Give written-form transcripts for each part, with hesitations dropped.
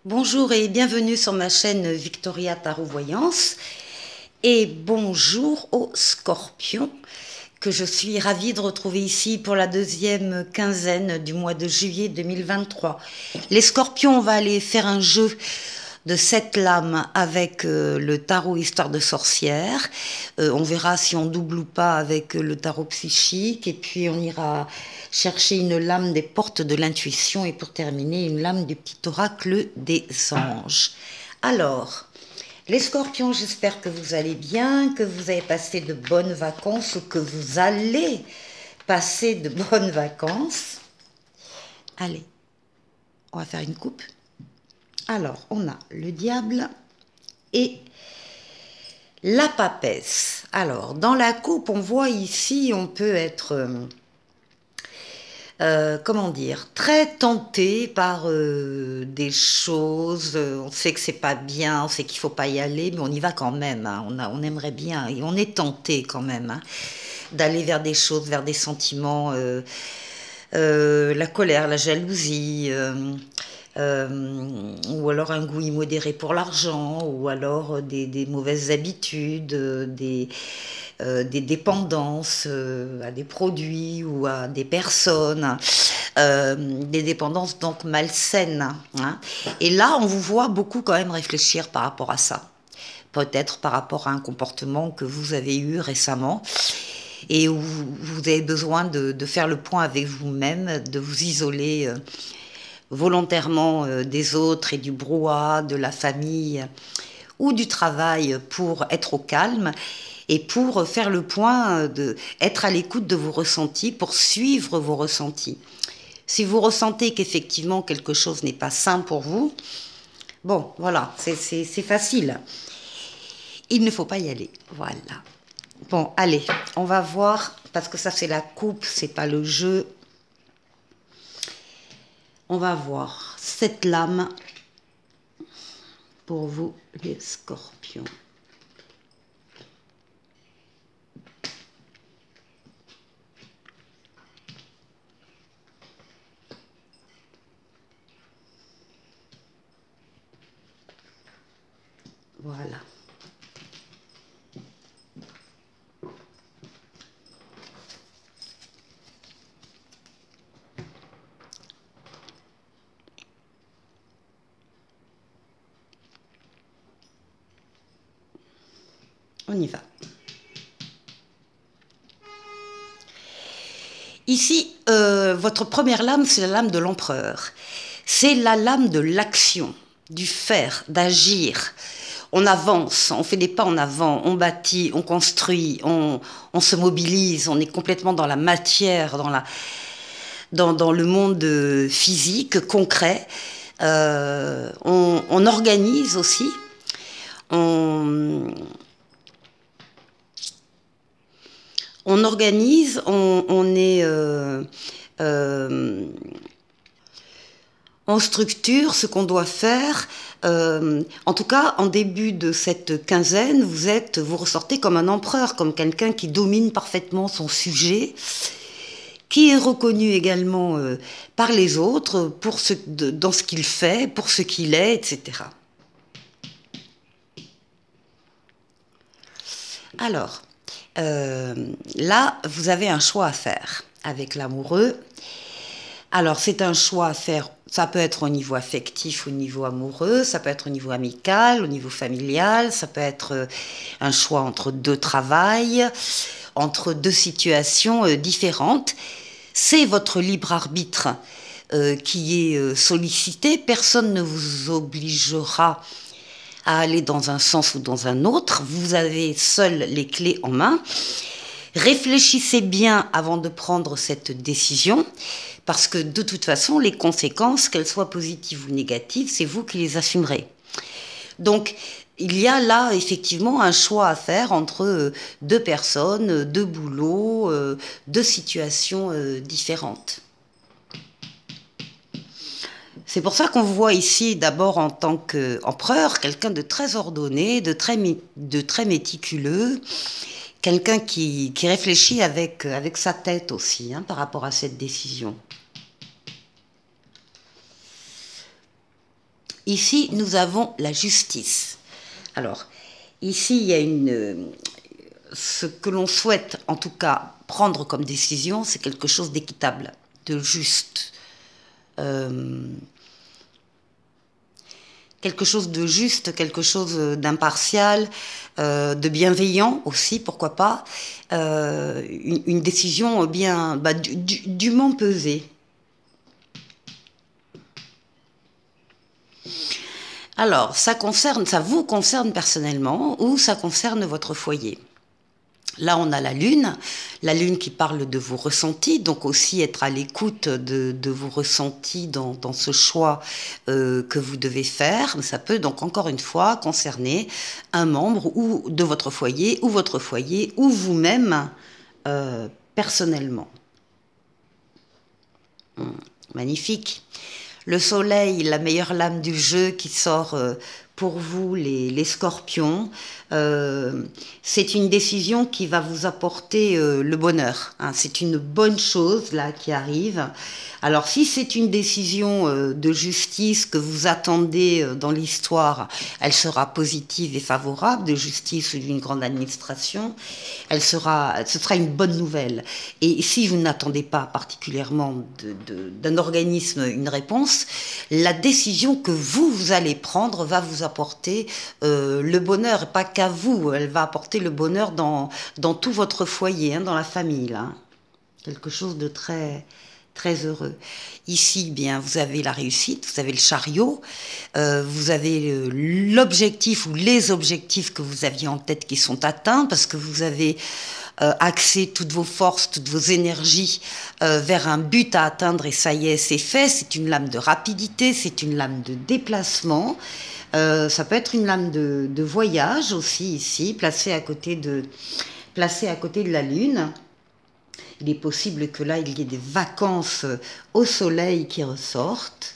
Bonjour et bienvenue sur ma chaîne Victoria Tarot Voyance et bonjour aux Scorpions que je suis ravie de retrouver ici pour la deuxième quinzaine du mois de juillet 2023. Les Scorpions, on va aller faire un jeu de 7 lames avec le tarot Histoire de sorcière. On verra si on double ou pas avec le tarot psychique et puis on ira chercher une lame des portes de l'intuition et pour terminer une lame du petit oracle des anges. Alors, les Scorpions, j'espère que vous allez bien, que vous avez passé de bonnes vacances ou que vous allez passer de bonnes vacances. Allez, on va faire une coupe. Alors, on a le diable et la papesse. Alors, dans la coupe, on voit ici, on peut être, comment dire, très tenté par des choses. On sait que c'est pas bien, on sait qu'il faut pas y aller, mais on y va quand même. Hein. On aimerait bien, et on est tenté quand même hein, d'aller vers des choses, vers des sentiments, la colère, la jalousie. Ou alors un goût immodéré pour l'argent, ou alors des mauvaises habitudes, des dépendances à des produits ou à des personnes, des dépendances donc malsaines. Hein. Et là, on vous voit beaucoup quand même réfléchir par rapport à ça. Peut-être par rapport à un comportement que vous avez eu récemment et où vous avez besoin de faire le point avec vous-même, de vous isoler volontairement des autres et du brouhaha de la famille ou du travail pour être au calme et pour faire le point, être à l'écoute de vos ressentis, pour suivre vos ressentis. Si vous ressentez qu'effectivement quelque chose n'est pas sain pour vous, bon, voilà, c'est facile. Il ne faut pas y aller, voilà. Bon, allez, on va voir, parce que ça c'est la coupe, c'est pas le jeu. On va voir cette lame pour vous, les Scorpions. Voilà. On y va. Ici, votre première lame, c'est la lame de l'empereur. C'est la lame de l'action, du faire, d'agir. On avance, on fait des pas en avant, on bâtit, on construit, on se mobilise, on est complètement dans la matière, dans le monde physique, concret. On organise aussi. On organise, on structure ce qu'on doit faire. En tout cas, en début de cette quinzaine, vous ressortez comme un empereur, comme quelqu'un qui domine parfaitement son sujet, qui est reconnu également par les autres dans ce qu'il fait, pour ce qu'il est, etc. Alors, là, vous avez un choix à faire avec l'amoureux. Alors, c'est un choix à faire, ça peut être au niveau affectif, au niveau amoureux, ça peut être au niveau amical, au niveau familial, ça peut être un choix entre deux travails, entre deux situations différentes. C'est votre libre arbitre qui est sollicité. Personne ne vous obligera à aller dans un sens ou dans un autre. Vous avez seul les clés en main. Réfléchissez bien avant de prendre cette décision, parce que de toute façon, les conséquences, qu'elles soient positives ou négatives, c'est vous qui les assumerez. Donc, il y a là effectivement un choix à faire entre deux personnes, deux boulots, deux situations différentes. C'est pour ça qu'on vous voit ici d'abord en tant qu'empereur, quelqu'un de très ordonné, de très méticuleux, quelqu'un qui réfléchit avec sa tête aussi hein, par rapport à cette décision. Ici, nous avons la justice. Alors, ici, il y a ce que l'on souhaite, en tout cas, prendre comme décision, c'est quelque chose d'équitable, de juste. Quelque chose de juste, quelque chose d'impartial, de bienveillant aussi, pourquoi pas. Une décision bien dûment pesée. Alors, ça vous concerne personnellement ou ça concerne votre foyer? Là, on a la lune qui parle de vos ressentis, donc aussi être à l'écoute de vos ressentis dans ce choix que vous devez faire. Ça peut donc encore une fois concerner un membre ou de votre foyer ou vous-même personnellement. Magnifique. Le soleil, la meilleure lame du jeu qui sort pour vous, les scorpions. C'est une décision qui va vous apporter le bonheur. Hein. C'est une bonne chose là qui arrive. Alors si c'est une décision de justice que vous attendez dans l'histoire, elle sera positive et favorable, de justice ou d'une grande administration. Ce sera une bonne nouvelle. Et si vous n'attendez pas particulièrement d'un organisme une réponse, la décision que vous allez prendre va vous apporter le bonheur, pas qu'à vous, elle va apporter le bonheur dans tout votre foyer, hein, dans la famille, là. Quelque chose de très, très heureux. Ici, bien, vous avez la réussite, vous avez le chariot, vous avez l'objectif ou les objectifs que vous aviez en tête qui sont atteints parce que vous avez axé toutes vos forces, toutes vos énergies vers un but à atteindre et ça y est, c'est fait. C'est une lame de rapidité, c'est une lame de déplacement. Ça peut être une lame de voyage aussi ici, placée à côté de la Lune. Il est possible que là, il y ait des vacances au soleil qui ressortent.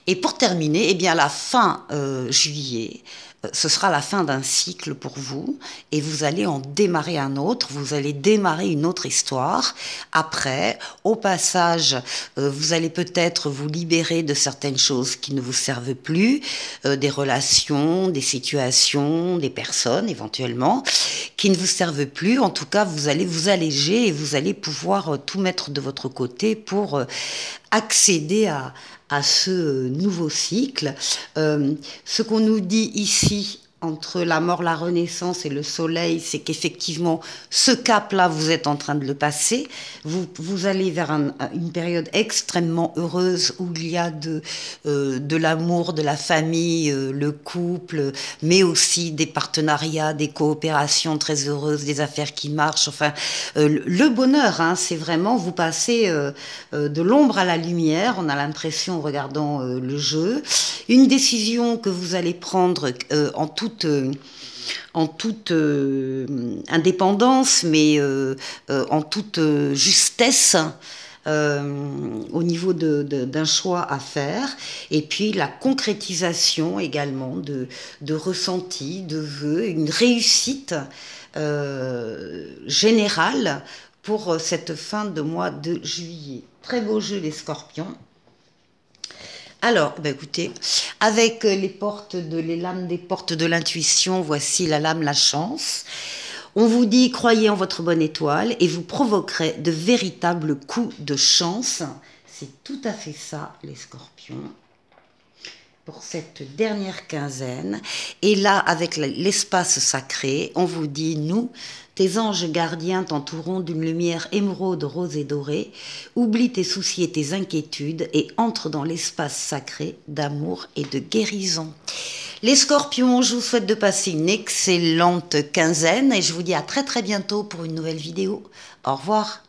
Et pour terminer, eh bien, à la fin juillet, ce sera la fin d'un cycle pour vous et vous allez en démarrer un autre, vous allez démarrer une autre histoire. Après, au passage, vous allez peut-être vous libérer de certaines choses qui ne vous servent plus, des relations, des situations, des personnes éventuellement, qui ne vous servent plus. En tout cas, vous allez vous alléger et vous allez pouvoir tout mettre de votre côté pour accéder à ce nouveau cycle. Ce qu'on nous dit ici, entre la mort, la renaissance et le soleil, c'est qu'effectivement, ce cap-là, vous êtes en train de le passer. Vous allez vers une période extrêmement heureuse où il y a de l'amour, de la famille, le couple, mais aussi des partenariats, des coopérations très heureuses, des affaires qui marchent. Enfin, le bonheur, hein, c'est vraiment vous passez de l'ombre à la lumière. On a l'impression, en regardant le jeu, une décision que vous allez prendre en toute indépendance, mais en toute justesse au niveau d'un choix à faire. Et puis la concrétisation également de ressentis, de vœux, une réussite générale pour cette fin de mois de juillet. Très beau jeu les scorpions. Alors, écoutez, avec les lames des portes de l'intuition, voici la lame la chance. On vous dit, croyez en votre bonne étoile et vous provoquerez de véritables coups de chance. C'est tout à fait ça, les scorpions, pour cette dernière quinzaine. Et là, avec l'espace sacré, on vous dit, nous, tes anges gardiens t'entoureront d'une lumière émeraude, rose et dorée. Oublie tes soucis et tes inquiétudes et entre dans l'espace sacré d'amour et de guérison. Les scorpions, je vous souhaite de passer une excellente quinzaine et je vous dis à très très bientôt pour une nouvelle vidéo. Au revoir.